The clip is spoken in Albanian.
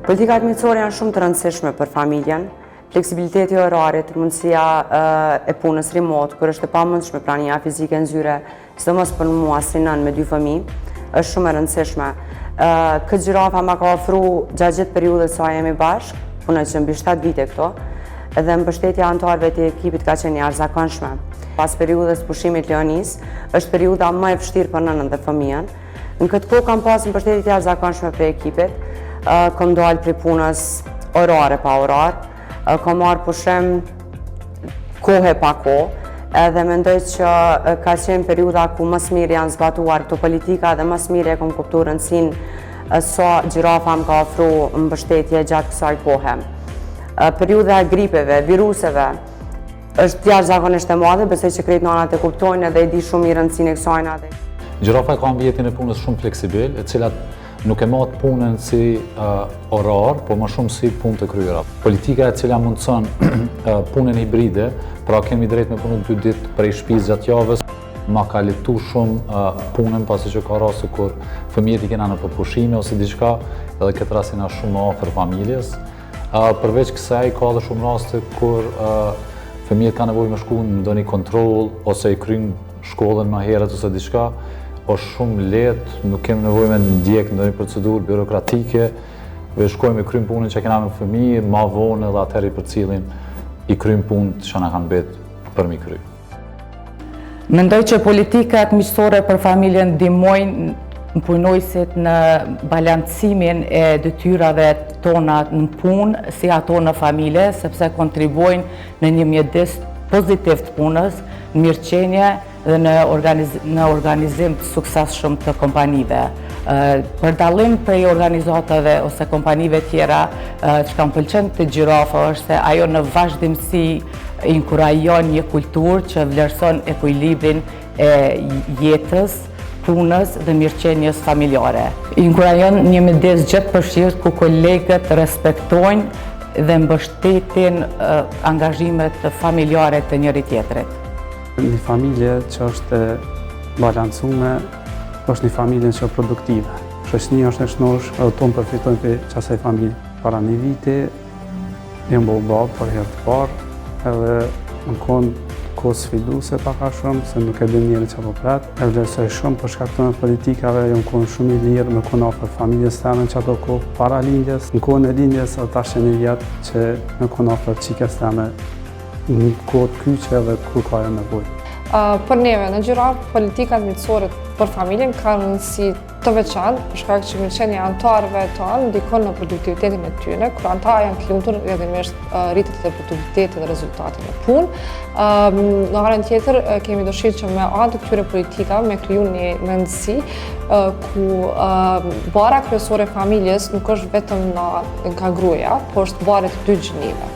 Politikat miqësore janë shumë të rëndësishme për familjen. Fleksibiliteti i orarit, mundësia e punës remote, kur është e pamundshme prania fizike në zyre, sidomos për mua si nën me 2 fëmijë, është shumë e rëndësishme. Këtë gjirafa ma ka ofruar gjatë gjithë periudhës sa jemi bashkë, punoj që mbi 7 vite këto, edhe mbështetja anëtarëve të ekipit ka qenë jashtëzakonshme. Pas periudhës pushimit Leonis, është periudha më e vështirë për nënën dhe fëmijën. Në këtë kohë kam pas mbështetje të jashtëzakonshme për ekipit. Kom dalë për punës orare pa orar, kom marrë pushim kohë pa kohë, edhe mendoj që ka qenë periudha ku më së miri janë zbatuar këto politika dhe më së miri e kom kuptuar rëndësinë sa gjirafa më ka ofruar mbështetje gjatë kësaj kohe. Periudha e gripeve, viruseve, është jashtëzakonisht e madhe, besoj që krejt nënat e kuptojnë edhe e di shumë i rëndësinë e kësaj natë. Gjirafa ka ambientin e punës shumë fleksibil, e cilat nuk e matë punën si orar, por më shumë si punë të kryera. Politika e cila mundëson punën hibride, pra kemi drejt me punu 2 ditë prej shtëpisë gjatë javës, ma ka letu shumë punën, pasi që ka raste kur fëmijët i kena në pushime ose diçka, edhe këtë rastin është shumë më afër familjes. Përveç kësaj, ka dhe shumë raste kur fëmijët ka nevojë me shku në ndonjë kontroll ose i kryjnë shkollën më herët ose diçka, është shumë lehtë, nuk kemi nevojë me ndjek ndonjë procedurë birokratike, ve shkojmë e kryjmë punën që kena me fëmijë, ma vonë edhe atëherë për cilin i kryjmë punët që na kanë betë për mi kry. Mendoj që politikat miqësore për familjen ndihmojnë punojësit në balancimin e detyrave tona në punë si ato në familje, sepse kontribuojnë në një mjedis pozitiv të punës, në mirëqenje dhe në organizim të suksesshëm të kompanive. Për dallim prej organizatave ose kompanive tjera, që kam pëlqen të gjirafa është se ajo në vazhdimsi inkurajon një kulturë që vlerëson ekuilibrin e jetës, punës dhe mirëqenjes familjare. Inkurajon një midis gjithëpërfshirë ku kolegët respektojnë dhe mbështetin angazhimet familjare të njëri tjetrit. Një familje që është balancume, është një familje që është produktive. Shoqënia është e shnosh, edhe tonë përfitojnë për qasaj familje. Para një viti, jem babë për herë të parë, edhe në kohë sfiduse paka shumë, se nuk e din njëri që po pratë. E vlerësoj shumë për shkak të politikave, jem kohën shumë i lirë, me kohën afër familjes teme që ato kohë para lindjes. Në kohën e lindjes, edhe tash një vjetë që me kohën afër qikes teme, në kohë të kyqe dhe kur ka e nevojë. Për neve në gjirafë, politikat miqësore për familjen ka rëndësi të veçantë, për shkak që mirëqenia e anëtarëve tonë ndikon në produktivitetin e tyre, kur anëtarët janë të lumtur rrjedhimisht rritjet e produktivitetit dhe rezultatit në punë. Në anën tjetër, kemi dëshirë që me anë të këtyre politikave me kriju një mendësi ku bara kryesore e familjes nuk është vetëm nga gruaja, por është bara të 2 gjinive.